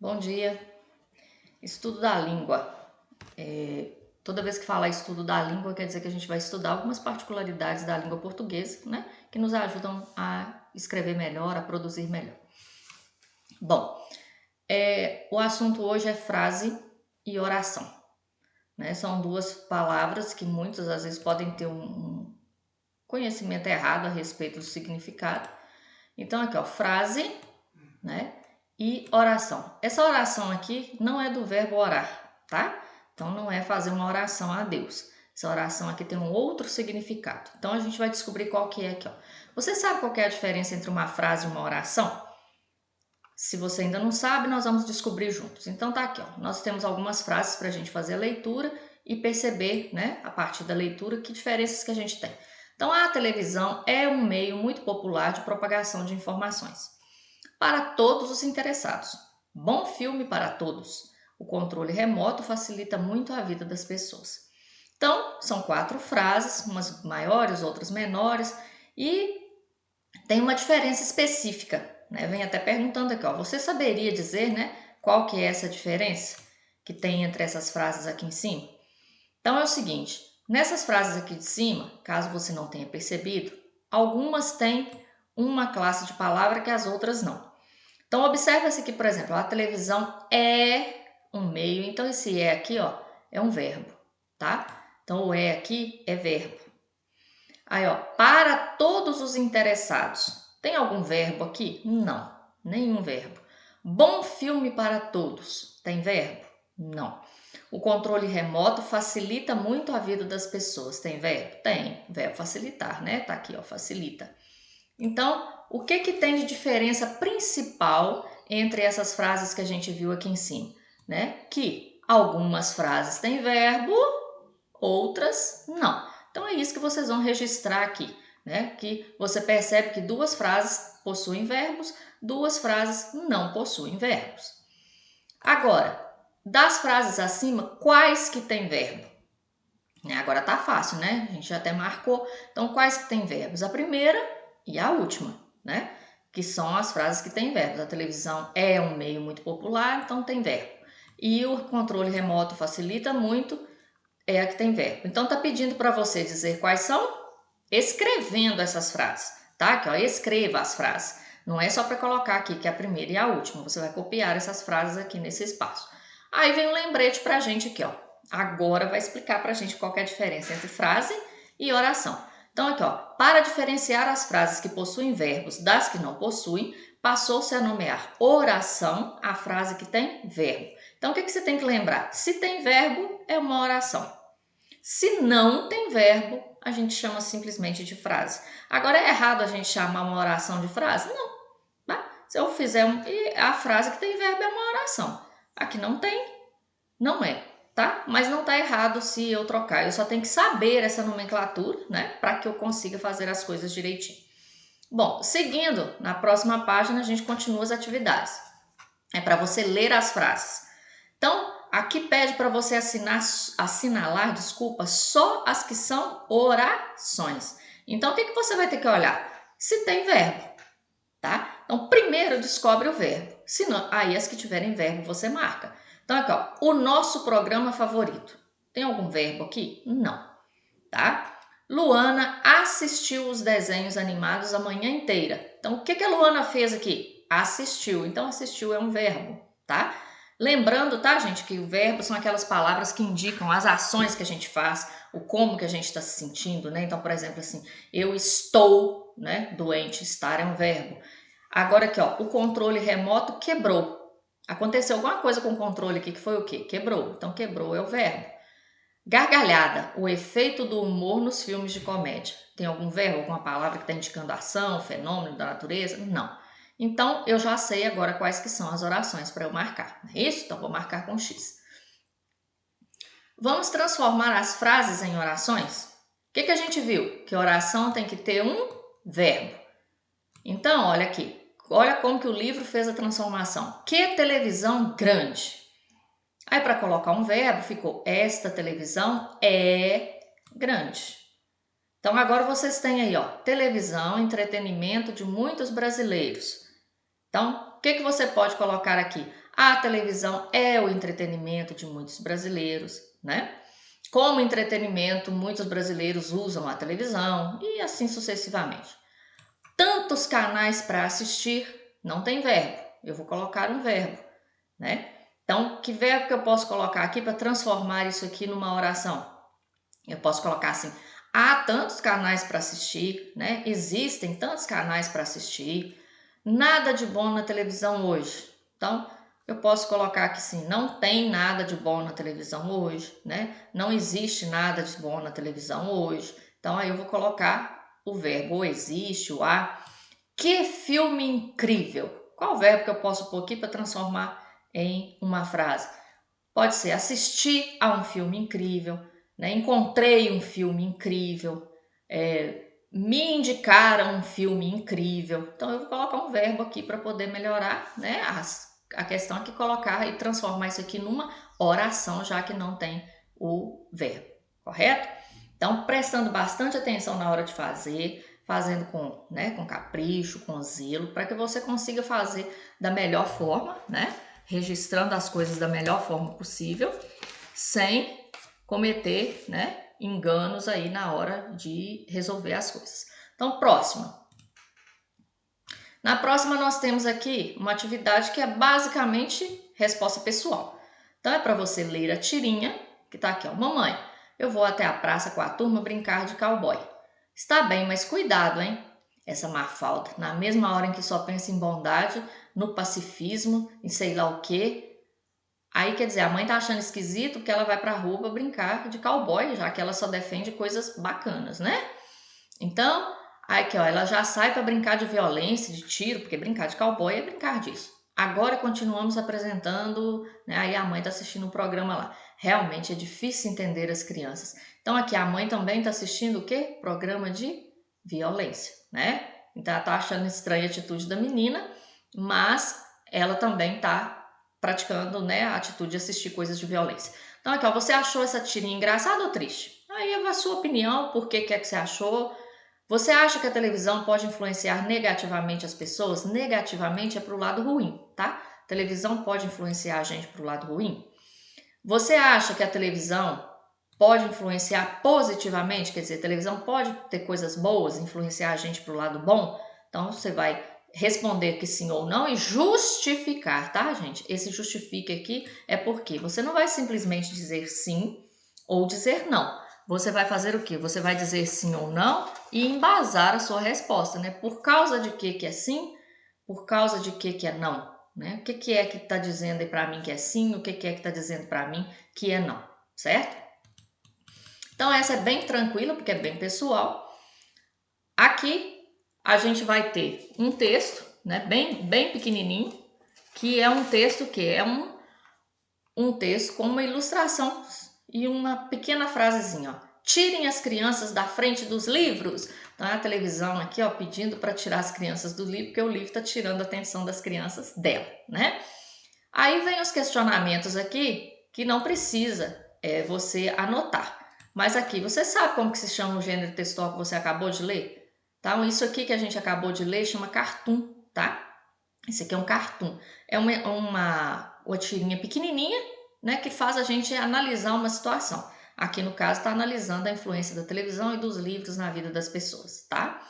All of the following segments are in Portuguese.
Bom dia. Estudo da língua. Toda vez que falar estudo da língua, quer dizer que a gente vai estudar algumas particularidades da língua portuguesa, né? Que nos ajudam a escrever melhor, a produzir melhor. Bom, o assunto hoje é frase e oração, né? São duas palavras que muitas às vezes podem ter um conhecimento errado a respeito do significado. Então aqui, ó, frase, né? E oração. Essa oração aqui não é do verbo orar, tá? Então não é fazer uma oração a Deus. Essa oração aqui tem um outro significado. Então a gente vai descobrir qual que é aqui, ó. Você sabe qual que é a diferença entre uma frase e uma oração? Se você ainda não sabe, nós vamos descobrir juntos. Então tá aqui, ó. Nós temos algumas frases para a gente fazer a leitura e perceber, né, a partir da leitura, que diferenças que a gente tem. Então a televisão é um meio muito popular de propagação de informações para todos os interessados. Bom filme para todos. O controle remoto facilita muito a vida das pessoas. Então, são 4 frases, umas maiores, outras menores, e tem uma diferença específica, né? Vem até perguntando aqui, ó, você saberia dizer, né, qual que é essa diferença que tem entre essas frases aqui em cima? Então é o seguinte, nessas frases aqui de cima, caso você não tenha percebido, algumas têm uma classe de palavra que as outras não. Então, observa-se que, por exemplo, a televisão é um meio, então esse é aqui, ó, é um verbo, tá? Então, o é aqui é verbo. Aí, ó, para todos os interessados. Tem algum verbo aqui? Não, nenhum verbo. Bom filme para todos. Tem verbo? Não. O controle remoto facilita muito a vida das pessoas. Tem verbo? Tem. Verbo facilitar, né? Tá aqui, ó, facilita. Então, o que tem de diferença principal entre essas frases que a gente viu aqui em cima, né? Que algumas frases têm verbo, outras não. Então é isso que vocês vão registrar aqui, né? Que você percebe que 2 frases possuem verbos, 2 frases não possuem verbos. Agora, das frases acima, quais que têm verbo? Agora tá fácil, né? A gente já até marcou. Então, quais que têm verbos? A primeira e a última, né? Que são as frases que têm verbos. A televisão é um meio muito popular, então tem verbo. E o controle remoto facilita muito, é a que tem verbo. Então tá pedindo para você dizer quais são, escrevendo essas frases, tá? Aqui, ó, escreva as frases. Não é só para colocar aqui que é a primeira e a última. Você vai copiar essas frases aqui nesse espaço. Aí vem um lembrete pra gente aqui, ó. Agora vai explicar pra gente qual que é a diferença entre frase e oração. Então aqui, ó, para diferenciar as frases que possuem verbos das que não possuem, passou-se a nomear oração a frase que tem verbo. Então o que você tem que lembrar? Se tem verbo, é uma oração. Se não tem verbo, a gente chama simplesmente de frase. Agora é errado a gente chamar uma oração de frase? Não. Tá? Se eu fizer a frase que tem verbo é uma oração. Aqui não tem, não é, tá? Mas não tá errado se eu trocar. Eu só tenho que saber essa nomenclatura, né? Para que eu consiga fazer as coisas direitinho. Bom, seguindo, na próxima página a gente continua as atividades. É para você ler as frases. Então, aqui pede para você assinalar, só as que são orações. Então, o que você vai ter que olhar? Se tem verbo, tá? Então, primeiro descobre o verbo. Se não, aí as que tiverem verbo você marca. Então, aqui, ó, o nosso programa favorito. Tem algum verbo aqui? Não, tá? Luana assistiu os desenhos animados a manhã inteira. Então, o que a Luana fez aqui? Assistiu. Então, assistiu é um verbo, tá? Lembrando, tá, gente, que o verbo são aquelas palavras que indicam as ações que a gente faz, o como que a gente está se sentindo, né? Então, por exemplo, assim, eu estou, né, doente, estar é um verbo. Agora aqui, ó, o controle remoto quebrou. Aconteceu alguma coisa com o controle aqui que foi o quê? Quebrou. Então, quebrou é o verbo. Gargalhada, o efeito do humor nos filmes de comédia. Tem algum verbo, alguma palavra que está indicando ação, fenômeno da natureza? Não. Então, eu já sei agora quais que são as orações para eu marcar. Não é isso? Então, vou marcar com X. Vamos transformar as frases em orações? O que a gente viu? Que oração tem que ter um verbo. Então, olha aqui. Olha como que o livro fez a transformação. Que televisão grande. Aí, para colocar um verbo, ficou esta televisão é grande. Então, agora vocês têm aí, ó, televisão, entretenimento de muitos brasileiros. Então, o que você pode colocar aqui? A televisão é o entretenimento de muitos brasileiros, né? Como entretenimento, muitos brasileiros usam a televisão e assim sucessivamente. Tantos canais para assistir, não tem verbo. Eu vou colocar um verbo, né? Então, que verbo que eu posso colocar aqui para transformar isso aqui numa oração? Eu posso colocar assim: há tantos canais para assistir, né? Existem tantos canais para assistir. Nada de bom na televisão hoje. Então, eu posso colocar aqui sim: não tem nada de bom na televisão hoje, né? Não existe nada de bom na televisão hoje. Então, aí eu vou colocar o verbo ou existe, o há. Que filme incrível! Qual verbo que eu posso pôr aqui para transformar em uma frase? Pode ser assistir a um filme incrível, né? Encontrei um filme incrível, me indicaram um filme incrível. Então eu vou colocar um verbo aqui para poder melhorar, né? A questão é que colocar e transformar isso aqui numa oração, já que não tem o verbo, correto? Então, prestando bastante atenção na hora de fazer, fazendo com capricho, com zelo, para que você consiga fazer da melhor forma, né? Registrando as coisas da melhor forma possível, sem cometer, né, enganos aí na hora de resolver as coisas. Então, próxima. Na próxima nós temos aqui uma atividade que é basicamente resposta pessoal. Então é para você ler a tirinha, que está aqui, ó. Mamãe, eu vou até a praça com a turma brincar de cowboy. Está bem, mas cuidado, hein? Essa Mafalda, na mesma hora em que só pensa em bondade, no pacifismo, em sei lá o quê. Aí, quer dizer, a mãe tá achando esquisito que ela vai pra rua pra brincar de cowboy, já que ela só defende coisas bacanas, né? Então, aí que ó, ela já sai para brincar de violência, de tiro, porque brincar de cowboy é brincar disso. Agora continuamos apresentando, né? Aí a mãe tá assistindo um programa lá. Realmente é difícil entender as crianças. Então aqui a mãe também tá assistindo o quê? Programa de violência, né? Então ela tá achando estranha a atitude da menina, mas ela também tá praticando, né, a atitude de assistir coisas de violência. Então aqui, ó, você achou essa tirinha engraçada ou triste? Aí é a sua opinião, por que é que você achou? Você acha que a televisão pode influenciar negativamente as pessoas? Negativamente é para o lado ruim, tá? A televisão pode influenciar a gente para o lado ruim? Você acha que a televisão pode influenciar positivamente? Quer dizer, a televisão pode ter coisas boas, influenciar a gente para o lado bom? Então você vai responder que sim ou não e justificar, tá, gente? Esse justifique aqui é porque você não vai simplesmente dizer sim ou dizer não. Você vai fazer o quê? Você vai dizer sim ou não e embasar a sua resposta, né? Por causa de que é sim, por causa de que é não, né? O que é que está dizendo aí para mim que é sim, o que é que está dizendo para mim que é não, certo? Então essa é bem tranquila, porque é bem pessoal. Aqui a gente vai ter um texto, né, bem pequenininho, que é um texto que é um texto com uma ilustração e uma pequena frasezinha, ó. Tirem as crianças da frente dos livros. Então, a televisão aqui, ó, pedindo para tirar as crianças do livro, porque o livro está tirando a atenção das crianças dela, né? Aí vem os questionamentos aqui que não precisa você anotar. Mas aqui, você sabe como que se chama o gênero textual que você acabou de ler? Então, isso aqui que a gente acabou de ler chama cartoon, tá? Esse aqui é um cartoon. É uma tirinha pequenininha, né, que faz a gente analisar uma situação. Aqui, no caso, está analisando a influência da televisão e dos livros na vida das pessoas, tá?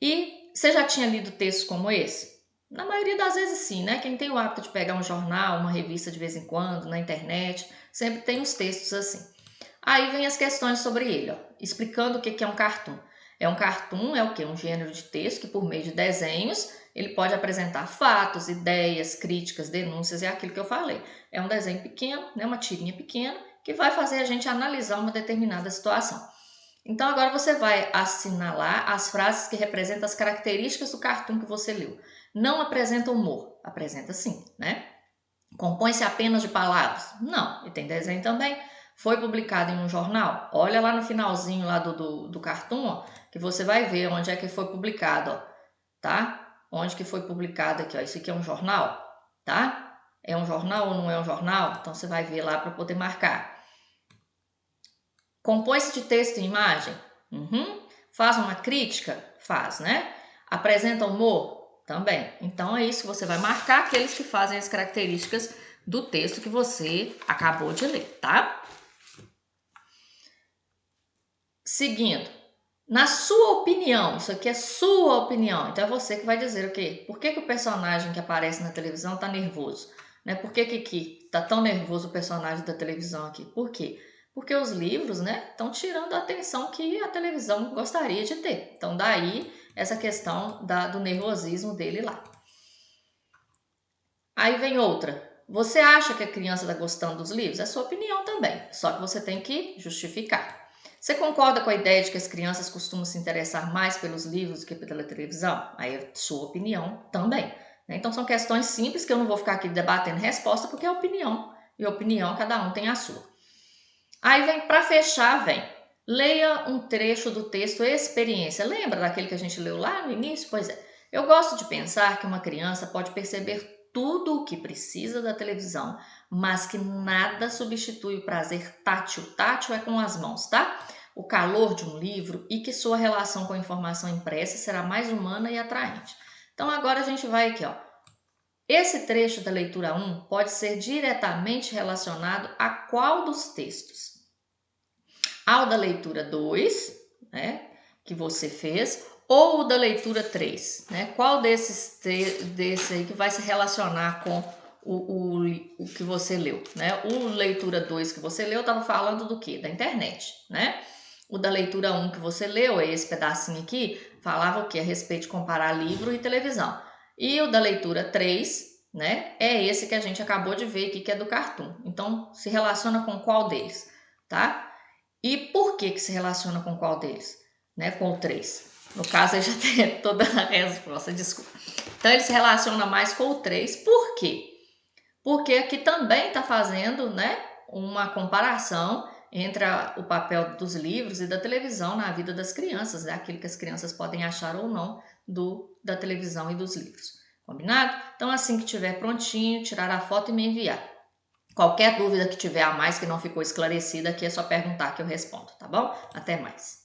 E você já tinha lido textos como esse? Na maioria das vezes sim, né? Quem tem o hábito de pegar um jornal, uma revista de vez em quando, na internet, sempre tem uns textos assim. Aí vem as questões sobre ele, ó, explicando o que é um cartoon. Um cartoon é o quê? Um gênero de texto que, por meio de desenhos, ele pode apresentar fatos, ideias, críticas, denúncias, é aquilo que eu falei. É um desenho pequeno, né, uma tirinha pequena, que vai fazer a gente analisar uma determinada situação. Então agora você vai assinalar as frases que representam as características do cartoon que você leu. Não apresenta humor, apresenta sim, né? Compõe-se apenas de palavras? Não, e tem desenho também. Foi publicado em um jornal? Olha lá no finalzinho lá do cartoon, ó, que você vai ver onde é que foi publicado, ó, tá? Onde que foi publicado aqui, ó. Isso aqui é um jornal, tá? É um jornal ou não é um jornal? Então você vai ver lá para poder marcar. Compõe-se de texto e imagem? Uhum. Faz uma crítica? Faz, né? Apresenta humor? Também. Então é isso que você vai marcar, aqueles que fazem as características do texto que você acabou de ler, tá? Seguindo. Na sua opinião, isso aqui é sua opinião, então é você que vai dizer o quê? Por que o personagem que aparece na televisão tá nervoso? Né? Por que tá tão nervoso o personagem da televisão aqui? Por quê? Porque os livros, né, estão tirando a atenção que a televisão gostaria de ter. Então daí essa questão do nervosismo dele lá. Aí vem outra. Você acha que a criança está gostando dos livros? É sua opinião também, só que você tem que justificar. Você concorda com a ideia de que as crianças costumam se interessar mais pelos livros do que pela televisão? Aí é sua opinião também. Né? Então são questões simples que eu não vou ficar aqui debatendo resposta, porque é opinião, e opinião cada um tem a sua. Aí vem, para fechar, vem. Leia um trecho do texto experiência. Lembra daquele que a gente leu lá no início? Pois é. Eu gosto de pensar que uma criança pode perceber tudo o que precisa da televisão, mas que nada substitui o prazer tátil. Tátil é com as mãos, tá? O calor de um livro e que sua relação com a informação impressa será mais humana e atraente. Então agora a gente vai aqui, ó. Esse trecho da leitura 1 pode ser diretamente relacionado a qual dos textos? Ao da leitura 2, né, que você fez, ou o da leitura 3, né? Qual desse aí que vai se relacionar com o que você leu, né? O leitura 2 que você leu estava falando do quê? Da internet, né? O da leitura 1 que você leu, esse pedacinho aqui, falava o quê? A respeito de comparar livro e televisão. E o da leitura 3, né? É esse que a gente acabou de ver aqui, que é do Cartoon. Então, se relaciona com qual deles, tá? E por que se relaciona com qual deles? Né? Com o 3. No caso, aí já tem toda a resposta, desculpa. Então, ele se relaciona mais com o 3. Por quê? Porque aqui também está fazendo, né, uma comparação entre o papel dos livros e da televisão na vida das crianças, né? Aquilo que as crianças podem achar ou não da televisão e dos livros. Combinado? Então, assim que tiver prontinho, tirar a foto e me enviar. Qualquer dúvida que tiver a mais que não ficou esclarecida aqui é só perguntar que eu respondo, tá bom? Até mais.